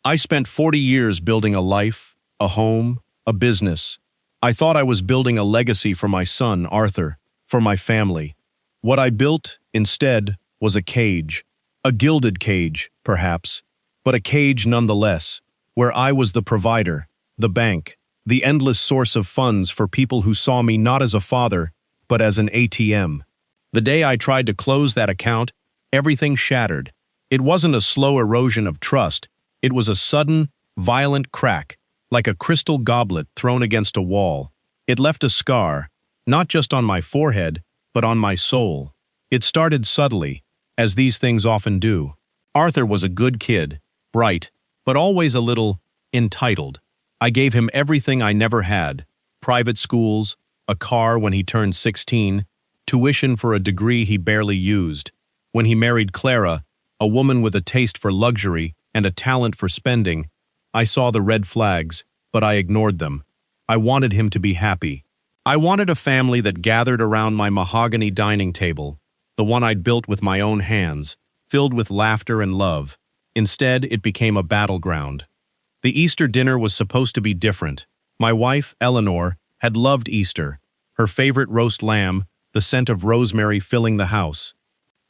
I spent 40 years building a life, a home, a business. I thought I was building a legacy for my son, Arthur, for my family. What I built, instead, was a cage. A gilded cage, perhaps, but a cage nonetheless, where I was the provider, the bank, the endless source of funds for people who saw me not as a father, but as an ATM. The day I tried to close that account, everything shattered. It wasn't a slow erosion of trust, it was a sudden, violent crack, like a crystal goblet thrown against a wall. It left a scar, not just on my forehead, but on my soul. It started subtly, as these things often do. Arthur was a good kid, bright, but always a little entitled. I gave him everything I never had: private schools, a car when he turned 16, tuition for a degree he barely used. When he married Clara, a woman with a taste for luxury and a talent for spending, I saw the red flags, but I ignored them. I wanted him to be happy. I wanted a family that gathered around my mahogany dining table, the one I'd built with my own hands, filled with laughter and love. Instead, it became a battleground. The Easter dinner was supposed to be different. My wife, Eleanor, had loved Easter, her favorite roast lamb, the scent of rosemary filling the house.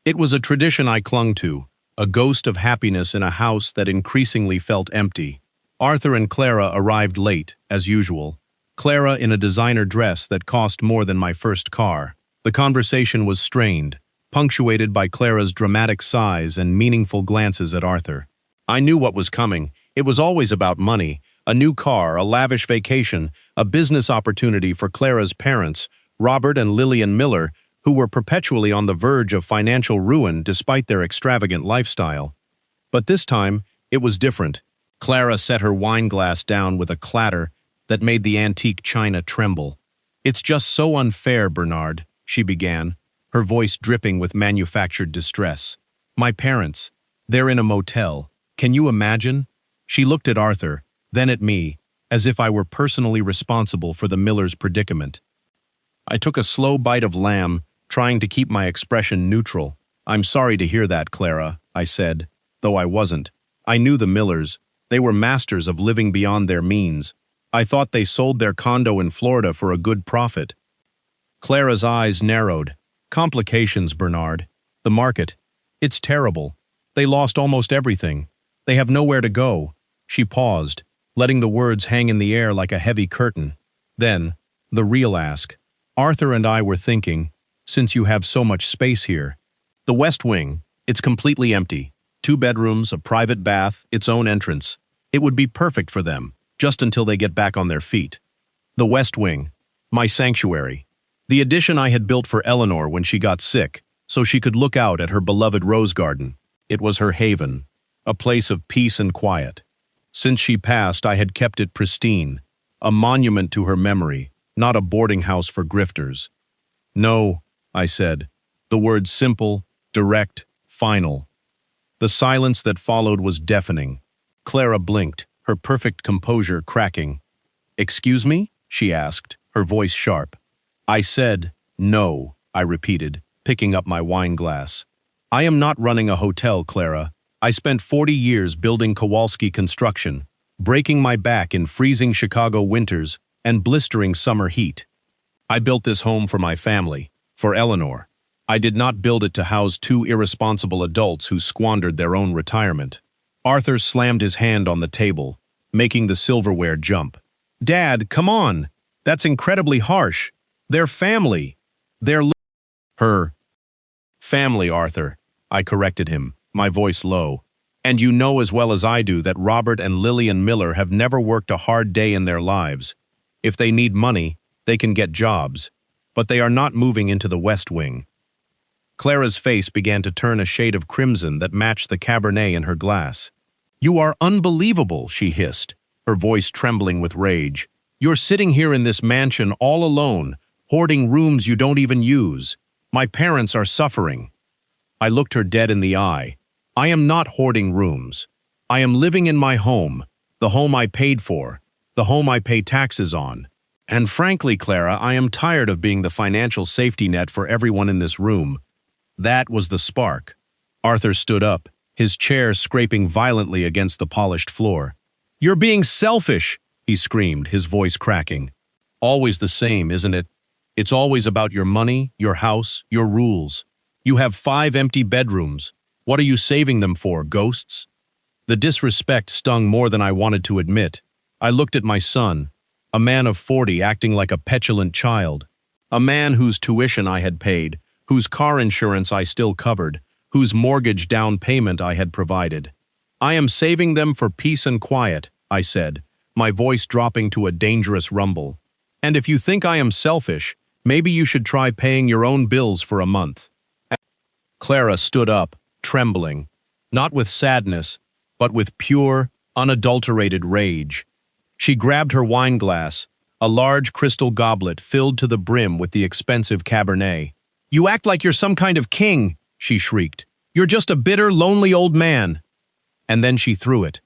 It was a tradition I clung to, a ghost of happiness in a house that increasingly felt empty. Arthur and Clara arrived late, as usual. Clara in a designer dress that cost more than my first car. The conversation was strained, punctuated by Clara's dramatic sighs and meaningful glances at Arthur. I knew what was coming. It was always about money, a new car, a lavish vacation, a business opportunity for Clara's parents, Robert and Lillian Miller, who were perpetually on the verge of financial ruin despite their extravagant lifestyle. But this time, it was different. Clara set her wine glass down with a clatter that made the antique china tremble. "It's just so unfair, Bernard," she began, her voice dripping with manufactured distress. "My parents, they're in a motel. Can you imagine?" She looked at Arthur, then at me, as if I were personally responsible for the Miller's predicament. I took a slow bite of lamb, trying to keep my expression neutral. "I'm sorry to hear that, Clara," I said, though I wasn't. I knew the Millers. They were masters of living beyond their means. I thought they sold their condo in Florida for a good profit. Clara's eyes narrowed. "Complications, Bernard. The market. It's terrible. They lost almost everything. They have nowhere to go." She paused, letting the words hang in the air like a heavy curtain. Then, the real ask. "Arthur and I were thinking, since you have so much space here. The West Wing, it's completely empty. 2 bedrooms, a private bath, its own entrance. It would be perfect for them, just until they get back on their feet. The West Wing, my sanctuary. The addition I had built for Eleanor when she got sick, so she could look out at her beloved rose garden. It was her haven, a place of peace and quiet. Since she passed, I had kept it pristine, a monument to her memory, not a boarding house for grifters. "No," I said, the words simple, direct, final. The silence that followed was deafening. Clara blinked, her perfect composure cracking. "Excuse me?" she asked, her voice sharp. "I said, no," I repeated, picking up my wine glass. "I am not running a hotel, Clara. I spent 40 years building Kowalski construction, breaking my back in freezing Chicago winters and blistering summer heat. I built this home for my family, for Eleanor. I did not build it to house 2 irresponsible adults who squandered their own retirement." Arthur slammed his hand on the table, making the silverware jump. "Dad, come on! That's incredibly harsh. They're family. They're her family, Arthur," I corrected him, my voice low. "And you know as well as I do that Robert and Lillian Miller have never worked a hard day in their lives. If they need money, they can get jobs. But they are not moving into the West Wing." Clara's face began to turn a shade of crimson that matched the Cabernet in her glass. "You are unbelievable," she hissed, her voice trembling with rage. "You're sitting here in this mansion all alone, hoarding rooms you don't even use. My parents are suffering." I looked her dead in the eye. "I am not hoarding rooms. I am living in my home, the home I paid for, the home I pay taxes on. And frankly, Clara, I am tired of being the financial safety net for everyone in this room." That was the spark. Arthur stood up, his chair scraping violently against the polished floor. "You're being selfish," he screamed, his voice cracking. "Always the same, isn't it? It's always about your money, your house, your rules. You have 5 empty bedrooms. What are you saving them for, ghosts?" The disrespect stung more than I wanted to admit. I looked at my son, a man of 40 acting like a petulant child. A man whose tuition I had paid, whose car insurance I still covered, whose mortgage down payment I had provided. "I am saving them for peace and quiet," I said, my voice dropping to a dangerous rumble. "And if you think I am selfish, maybe you should try paying your own bills for a month." Clara stood up, trembling, not with sadness, but with pure, unadulterated rage. She grabbed her wine glass, a large crystal goblet filled to the brim with the expensive Cabernet. "You act like you're some kind of king," she shrieked. "You're just a bitter, lonely old man." And then she threw it.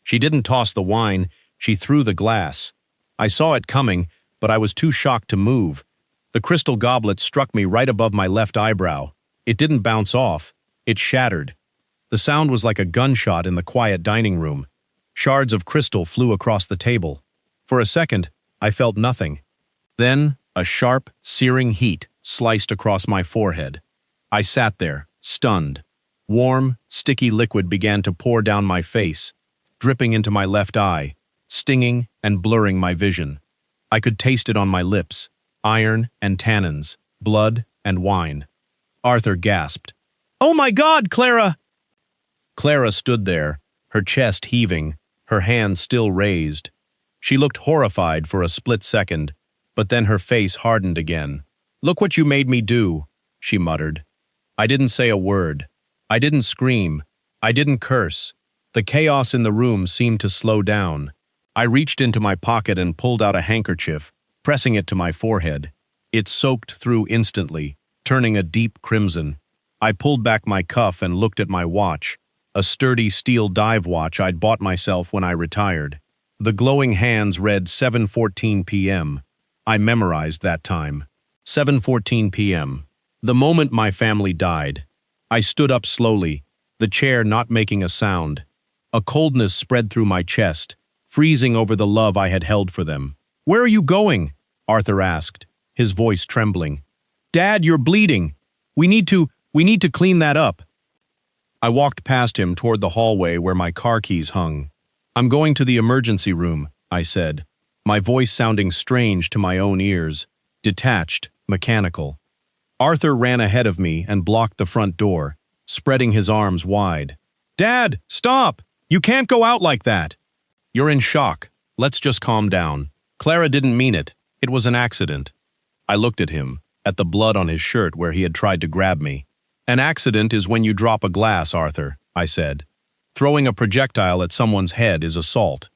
She didn't toss the wine, she threw the glass. I saw it coming, but I was too shocked to move. The crystal goblet struck me right above my left eyebrow. It didn't bounce off, it shattered. The sound was like a gunshot in the quiet dining room. Shards of crystal flew across the table. For a second, I felt nothing. Then, a sharp, searing heat sliced across my forehead. I sat there, stunned. Warm, sticky liquid began to pour down my face, dripping into my left eye, stinging and blurring my vision. I could taste it on my lips, iron and tannins, blood and wine. Arthur gasped. "Oh my God, Clara!" Clara stood there, her chest heaving, her hands still raised. She looked horrified for a split second, but then her face hardened again. "Look what you made me do," she muttered. I didn't say a word. I didn't scream. I didn't curse. The chaos in the room seemed to slow down. I reached into my pocket and pulled out a handkerchief, pressing it to my forehead. It soaked through instantly, turning a deep crimson. I pulled back my cuff and looked at my watch, a sturdy steel dive watch I'd bought myself when I retired. The glowing hands read 7:14 p.m. I memorized that time. 7:14 p.m. The moment my family died. I stood up slowly, the chair not making a sound. A coldness spread through my chest, freezing over the love I had held for them. "Where are you going?" Arthur asked, his voice trembling. "Dad, you're bleeding. We need to clean that up." I walked past him toward the hallway where my car keys hung. "I'm going to the emergency room," I said, my voice sounding strange to my own ears, detached, mechanical. Arthur ran ahead of me and blocked the front door, spreading his arms wide. "Dad, stop! You can't go out like that!" "You're in shock. Let's just calm down. Clara didn't mean it. It was an accident." I looked at him, at the blood on his shirt where he had tried to grab me. "An accident is when you drop a glass, Arthur," I said. "Throwing a projectile at someone's head is assault."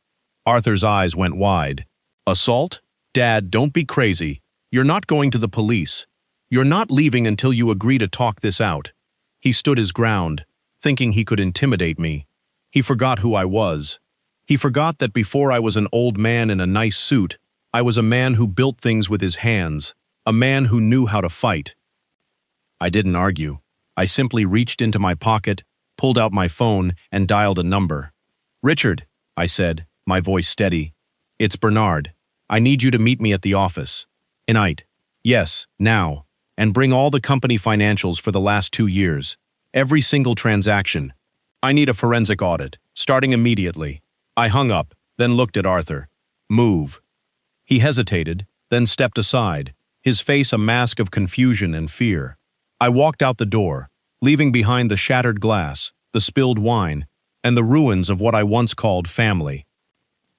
Arthur's eyes went wide. "Assault? Dad, don't be crazy. You're not going to the police. You're not leaving until you agree to talk this out." He stood his ground, thinking he could intimidate me. He forgot who I was. He forgot that before I was an old man in a nice suit, I was a man who built things with his hands, a man who knew how to fight. I didn't argue. I simply reached into my pocket, pulled out my phone, and dialed a number. "Richard," I said, my voice steady. "It's Bernard. I need you to meet me at the office. Tonight. Yes, now. And bring all the company financials for the last 2 years. Every single transaction. I need a forensic audit, starting immediately." I hung up, then looked at Arthur. "Move." He hesitated, then stepped aside, his face a mask of confusion and fear. I walked out the door, leaving behind the shattered glass, the spilled wine, and the ruins of what I once called family.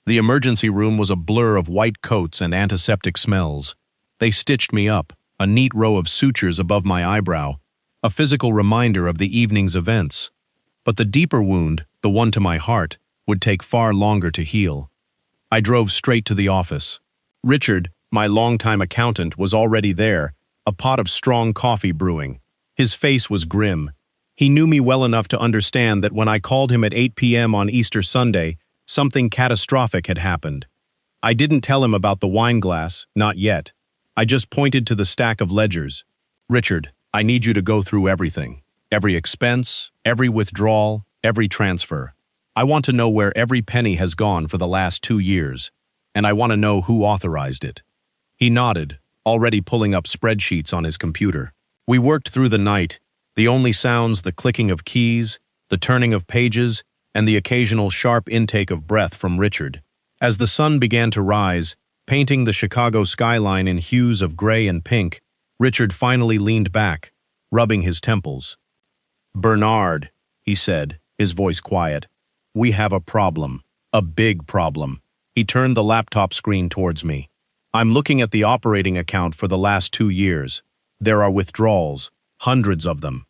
The emergency room was a blur of white coats and antiseptic smells. They stitched me up, a neat row of sutures above my eyebrow, a physical reminder of the evening's events. But the deeper wound, the one to my heart, would take far longer to heal. I drove straight to the office. Richard, my longtime accountant, was already there, a pot of strong coffee brewing. His face was grim. He knew me well enough to understand that when I called him at 8 p.m. on Easter Sunday, something catastrophic had happened. I didn't tell him about the wine glass, not yet. I just pointed to the stack of ledgers. "Richard, I need you to go through everything. Every expense, every withdrawal, every transfer. I want to know where every penny has gone for the last 2 years, and I want to know who authorized it." He nodded, already pulling up spreadsheets on his computer. We worked through the night, the only sounds the clicking of keys, the turning of pages, and the occasional sharp intake of breath from Richard. As the sun began to rise, painting the Chicago skyline in hues of gray and pink, Richard finally leaned back, rubbing his temples. "Bernard," he said, his voice quiet, "we have a problem. A big problem." He turned the laptop screen towards me. "I'm looking at the operating account for the last 2 years. There are withdrawals, hundreds of them."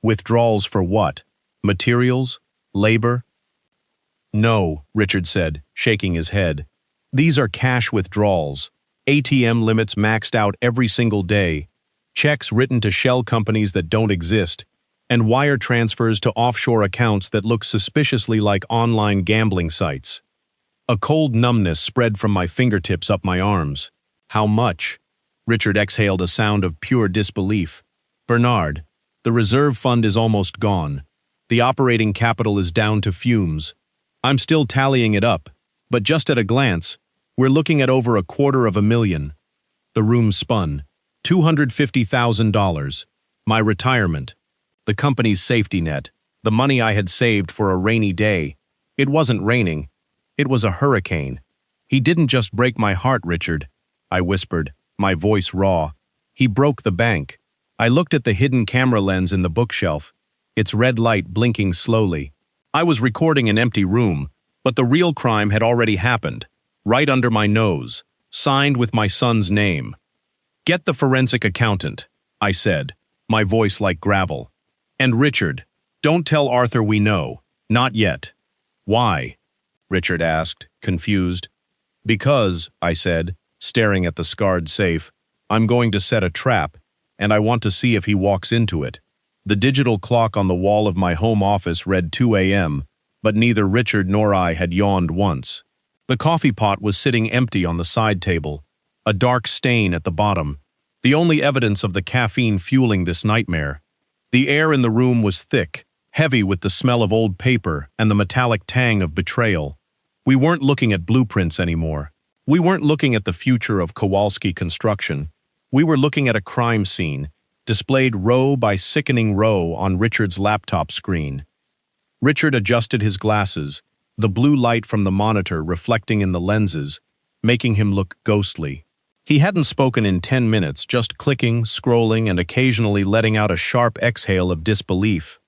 "Withdrawals for what? Materials? Labor?" "No," Richard said, shaking his head. "These are cash withdrawals. ATM limits maxed out every single day, checks written to shell companies that don't exist, and wire transfers to offshore accounts that look suspiciously like online gambling sites." A cold numbness spread from my fingertips up my arms. "How much?" Richard exhaled a sound of pure disbelief. "Bernard, the reserve fund is almost gone. The operating capital is down to fumes. I'm still tallying it up, but just at a glance, we're looking at over $250,000. The room spun. $250,000. My retirement. The company's safety net. The money I had saved for a rainy day. It wasn't raining. It was a hurricane. "He didn't just break my heart, Richard," I whispered, my voice raw. "He broke the bank." I looked at the hidden camera lens in the bookshelf, its red light blinking slowly. I was recording an empty room, but the real crime had already happened, right under my nose, signed with my son's name. "Get the forensic accountant," I said, my voice like gravel. "And Richard, don't tell Arthur we know. Not yet." "Why?" Richard asked, confused. "Because," I said, staring at the scarred safe, "I'm going to set a trap, and I want to see if he walks into it." The digital clock on the wall of my home office read 2 a.m., but neither Richard nor I had yawned once. The coffee pot was sitting empty on the side table, a dark stain at the bottom, the only evidence of the caffeine fueling this nightmare. The air in the room was thick, heavy with the smell of old paper and the metallic tang of betrayal. We weren't looking at blueprints anymore. We weren't looking at the future of Kowalski construction. We were looking at a crime scene, displayed row by sickening row on Richard's laptop screen. Richard adjusted his glasses, the blue light from the monitor reflecting in the lenses, making him look ghostly. He hadn't spoken in 10 minutes, just clicking, scrolling, and occasionally letting out a sharp exhale of disbelief.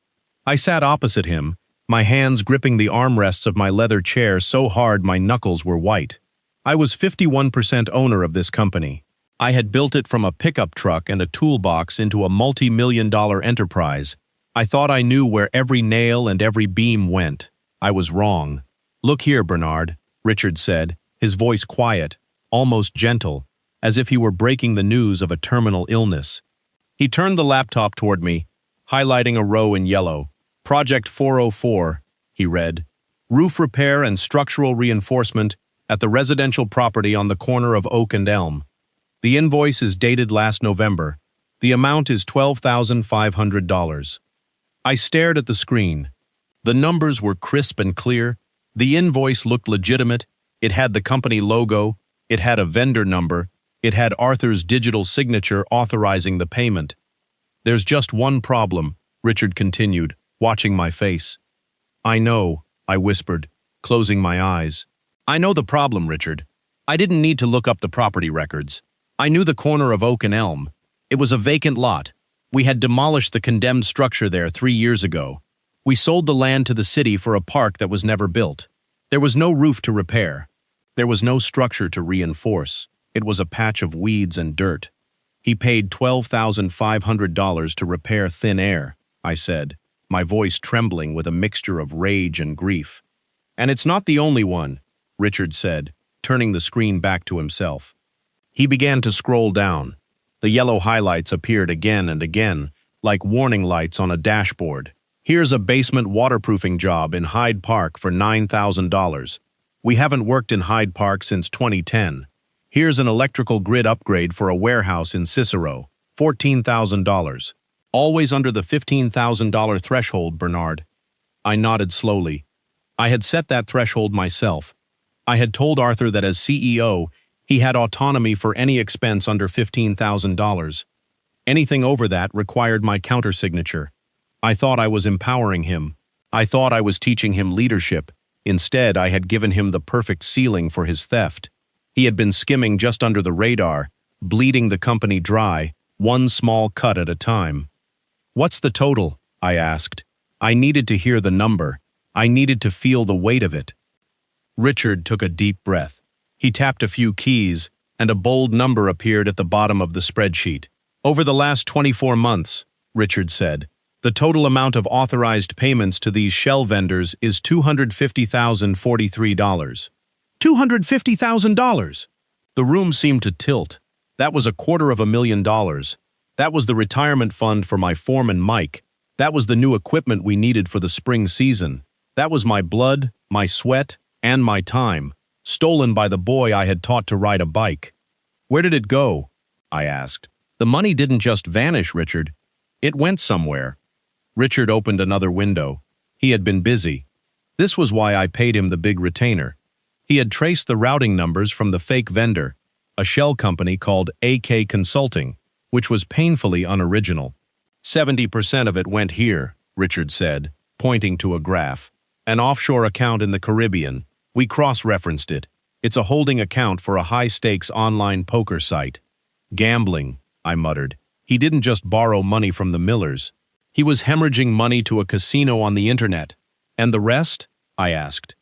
I sat opposite him, my hands gripping the armrests of my leather chair so hard my knuckles were white. I was 51% owner of this company. I had built it from a pickup truck and a toolbox into a multi-million-dollar enterprise. I thought I knew where every nail and every beam went. I was wrong. "Look here, Bernard," Richard said, his voice quiet, almost gentle, as if he were breaking the news of a terminal illness. He turned the laptop toward me, highlighting a row in yellow. "Project 404, he read. "Roof repair and structural reinforcement at the residential property on the corner of Oak and Elm. The invoice is dated last November. The amount is $12,500. I stared at the screen. The numbers were crisp and clear. The invoice looked legitimate. It had the company logo. It had a vendor number. It had Arthur's digital signature authorizing the payment. "There's just one problem," Richard continued, watching my face. "I know," I whispered, closing my eyes. "I know the problem, Richard. I didn't need to look up the property records. I knew the corner of Oak and Elm. It was a vacant lot. We had demolished the condemned structure there 3 years ago. We sold the land to the city for a park that was never built. There was no roof to repair. There was no structure to reinforce. It was a patch of weeds and dirt. He paid $12,500 to repair thin air," I said, my voice trembling with a mixture of rage and grief. "And it's not the only one," Richard said, turning the screen back to himself. He began to scroll down. The yellow highlights appeared again and again, like warning lights on a dashboard. "Here's a basement waterproofing job in Hyde Park for $9,000. We haven't worked in Hyde Park since 2010. Here's an electrical grid upgrade for a warehouse in Cicero, $14,000. Always under the $15,000 threshold, Bernard." I nodded slowly. I had set that threshold myself. I had told Arthur that as CEO, he had autonomy for any expense under $15,000. Anything over that required my countersignature. I thought I was empowering him. I thought I was teaching him leadership. Instead, I had given him the perfect ceiling for his theft. He had been skimming just under the radar, bleeding the company dry, one small cut at a time. "What's the total?" I asked. I needed to hear the number. I needed to feel the weight of it. Richard took a deep breath. He tapped a few keys, and a bold number appeared at the bottom of the spreadsheet. "Over the last 24 months," Richard said, "the total amount of authorized payments to these shell vendors is $250,043. $250,000! The room seemed to tilt. That was $250,000. That was the retirement fund for my foreman Mike. That was the new equipment we needed for the spring season. That was my blood, my sweat, and my time, stolen by the boy I had taught to ride a bike." "Where did it go?" I asked. "The money didn't just vanish, Richard. It went somewhere." Richard opened another window. He had been busy. This was why I paid him the big retainer. He had traced the routing numbers from the fake vendor, a shell company called AK Consulting, which was painfully unoriginal. 70% of it went here, Richard said, pointing to a graph. An offshore account in the Caribbean. We cross-referenced it. It's a holding account for a high-stakes online poker site. "Gambling," I muttered. He didn't just borrow money from the Millers. He was hemorrhaging money to a casino on the internet. "And the rest?" I asked.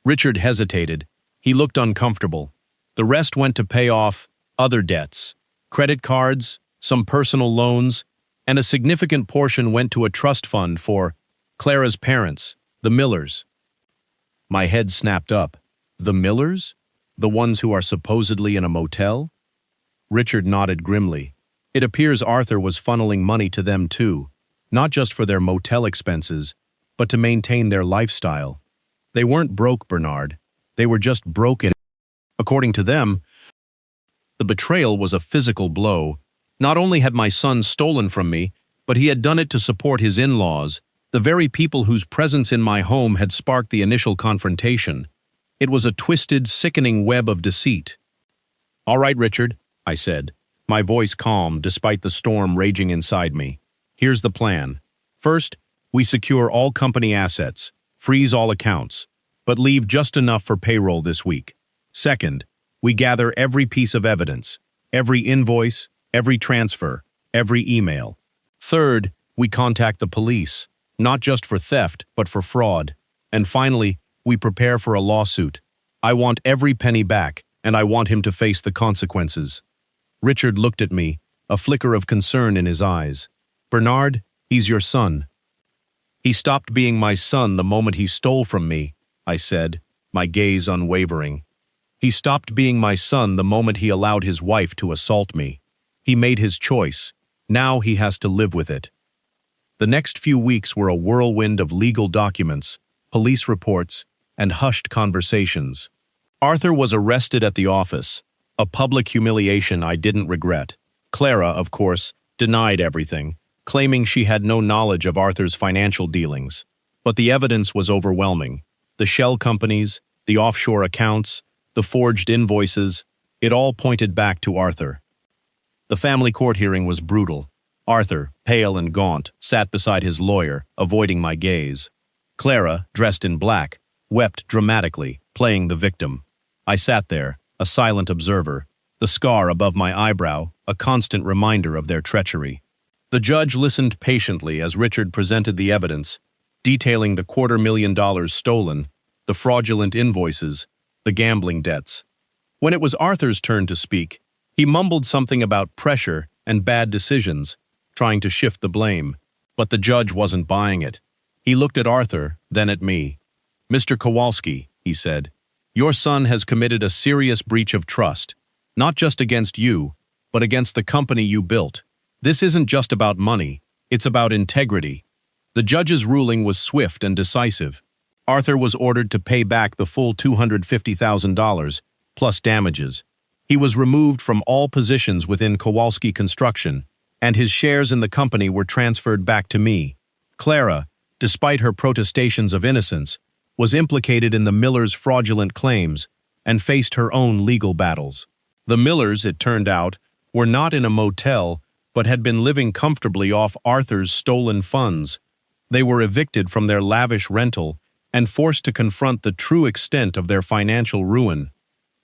Richard hesitated. He looked uncomfortable. "The rest went to pay off other debts. Credit cards, some personal loans, and a significant portion went to a trust fund for Clara's parents, the Millers." My head snapped up. "The Millers? The ones who are supposedly in a motel?" Richard nodded grimly. "It appears Arthur was funneling money to them too, not just for their motel expenses, but to maintain their lifestyle. They weren't broke, Bernard. They were just broken." According to them, the betrayal was a physical blow. Not only had my son stolen from me, but he had done it to support his in-laws, the very people whose presence in my home had sparked the initial confrontation. It was a twisted, sickening web of deceit. "All right, Richard," I said, my voice calm despite the storm raging inside me. "Here's the plan. First, we secure all company assets, freeze all accounts, but leave just enough for payroll this week. Second, we gather every piece of evidence, every invoice, every transfer, every email. Third, we contact the police, not just for theft, but for fraud. And finally, we prepare for a lawsuit. I want every penny back, and I want him to face the consequences." Richard looked at me, a flicker of concern in his eyes. "Bernard, he's your son." "He stopped being my son the moment he stole from me," I said, my gaze unwavering. "He stopped being my son the moment he allowed his wife to assault me. He made his choice. Now he has to live with it." The next few weeks were a whirlwind of legal documents, police reports, and hushed conversations. Arthur was arrested at the office, a public humiliation I didn't regret. Clara, of course, denied everything, claiming she had no knowledge of Arthur's financial dealings. But the evidence was overwhelming. The shell companies, the offshore accounts, the forged invoices, it all pointed back to Arthur. The family court hearing was brutal. Arthur, pale and gaunt, sat beside his lawyer, avoiding my gaze. Clara, dressed in black, wept dramatically, playing the victim. I sat there, a silent observer, the scar above my eyebrow, a constant reminder of their treachery. The judge listened patiently as Richard presented the evidence, detailing the $250,000 stolen, the fraudulent invoices, the gambling debts. When it was Arthur's turn to speak, he mumbled something about pressure and bad decisions, trying to shift the blame. But the judge wasn't buying it. He looked at Arthur, then at me. "Mr. Kowalski," he said, "your son has committed a serious breach of trust, not just against you, but against the company you built. This isn't just about money, it's about integrity." The judge's ruling was swift and decisive. Arthur was ordered to pay back the full $250,000, plus damages. He was removed from all positions within Kowalski Construction, and his shares in the company were transferred back to me. Clara, despite her protestations of innocence, was implicated in the Millers' fraudulent claims and faced her own legal battles. The Millers, it turned out, were not in a motel, but had been living comfortably off Arthur's stolen funds. They were evicted from their lavish rental and forced to confront the true extent of their financial ruin.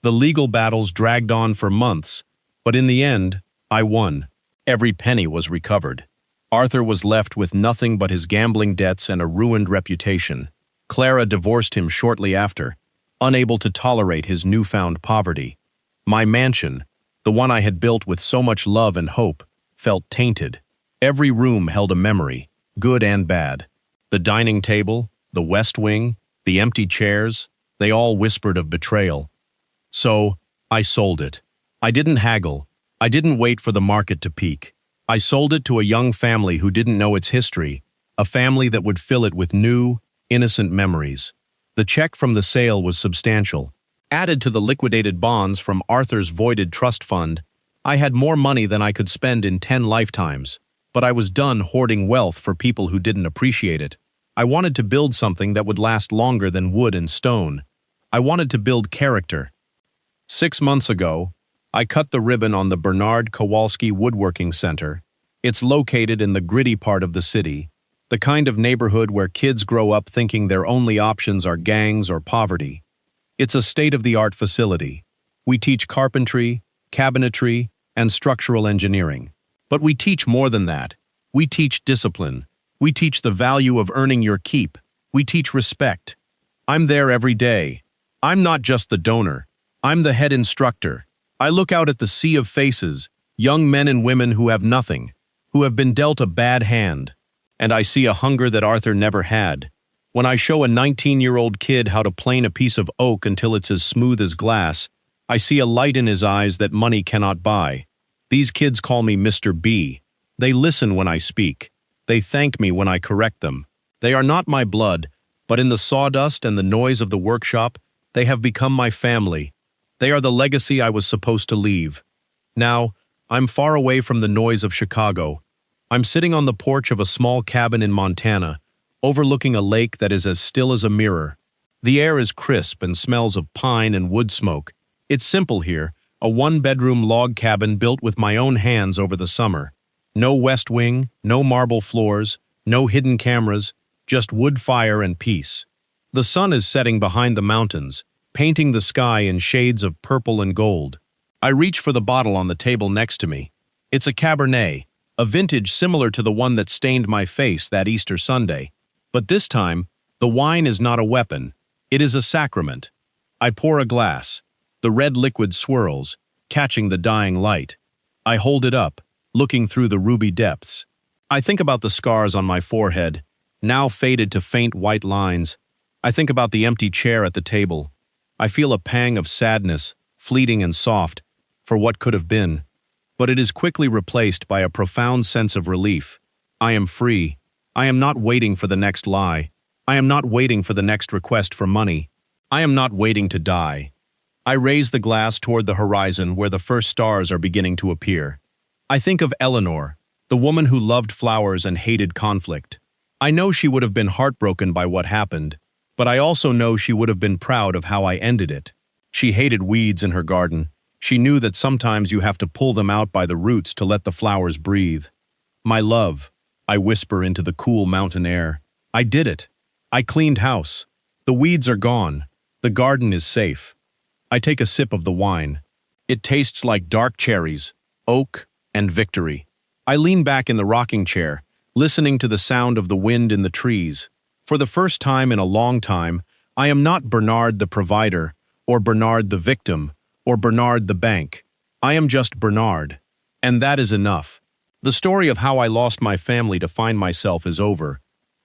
The legal battles dragged on for months, but in the end, I won. Every penny was recovered. Arthur was left with nothing but his gambling debts and a ruined reputation. Clara divorced him shortly after, unable to tolerate his newfound poverty. My mansion, the one I had built with so much love and hope, felt tainted. Every room held a memory, good and bad. The dining table, the West Wing, the empty chairs, they all whispered of betrayal. So, I sold it. I didn't haggle. I didn't wait for the market to peak. I sold it to a young family who didn't know its history, a family that would fill it with new, innocent memories. The check from the sale was substantial. Added to the liquidated bonds from Arthur's voided trust fund, I had more money than I could spend in 10 lifetimes, but I was done hoarding wealth for people who didn't appreciate it. I wanted to build something that would last longer than wood and stone. I wanted to build character. 6 months ago, I cut the ribbon on the Bernard Kowalski Woodworking Center. It's located in the gritty part of the city, the kind of neighborhood where kids grow up thinking their only options are gangs or poverty. It's a state-of-the-art facility. We teach carpentry, cabinetry, and structural engineering. But we teach more than that. We teach discipline. We teach the value of earning your keep. We teach respect. I'm there every day. I'm not just the donor. I'm the head instructor. I look out at the sea of faces, young men and women who have nothing, who have been dealt a bad hand. And I see a hunger that Arthur never had. When I show a 19-year-old kid how to plane a piece of oak until it's as smooth as glass, I see a light in his eyes that money cannot buy. These kids call me Mr. B. They listen when I speak. They thank me when I correct them. They are not my blood, but in the sawdust and the noise of the workshop, they have become my family. They are the legacy I was supposed to leave. Now, I'm far away from the noise of Chicago. I'm sitting on the porch of a small cabin in Montana, overlooking a lake that is as still as a mirror. The air is crisp and smells of pine and wood smoke. It's simple here, a one-bedroom log cabin built with my own hands over the summer. No West Wing, no marble floors, no hidden cameras, just wood fire and peace. The sun is setting behind the mountains, painting the sky in shades of purple and gold. I reach for the bottle on the table next to me. It's a Cabernet, a vintage similar to the one that stained my face that Easter Sunday. But this time, the wine is not a weapon. It is a sacrament. I pour a glass. The red liquid swirls, catching the dying light. I hold it up, looking through the ruby depths. I think about the scars on my forehead, now faded to faint white lines. I think about the empty chair at the table. I feel a pang of sadness, fleeting and soft, for what could have been. But it is quickly replaced by a profound sense of relief. I am free. I am not waiting for the next lie. I am not waiting for the next request for money. I am not waiting to die. I raise the glass toward the horizon where the first stars are beginning to appear. I think of Eleanor, the woman who loved flowers and hated conflict. I know she would have been heartbroken by what happened, but I also know she would have been proud of how I ended it. She hated weeds in her garden. She knew that sometimes you have to pull them out by the roots to let the flowers breathe. My love, I whisper into the cool mountain air. I did it. I cleaned house. The weeds are gone. The garden is safe. I take a sip of the wine. It tastes like dark cherries, oak, and victory. I lean back in the rocking chair, listening to the sound of the wind in the trees. For the first time in a long time, I am not Bernard the provider, or Bernard the victim, or Bernard the bank. I am just Bernard. And that is enough. The story of how I lost my family to find myself is over.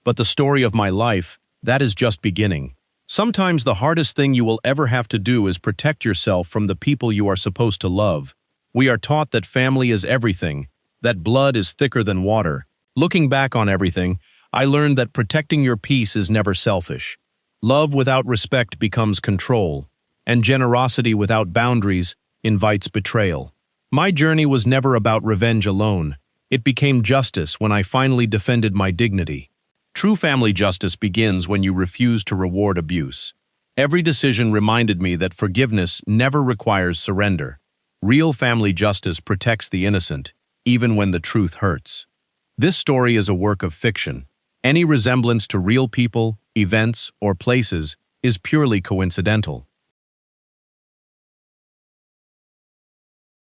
But the story of my life, that is just beginning. Sometimes the hardest thing you will ever have to do is protect yourself from the people you are supposed to love. We are taught that family is everything, that blood is thicker than water. Looking back on everything, I learned that protecting your peace is never selfish. Love without respect becomes control, and generosity without boundaries invites betrayal. My journey was never about revenge alone. It became justice when I finally defended my dignity. True family justice begins when you refuse to reward abuse. Every decision reminded me that forgiveness never requires surrender. Real family justice protects the innocent, even when the truth hurts. This story is a work of fiction. Any resemblance to real people, events, or places is purely coincidental.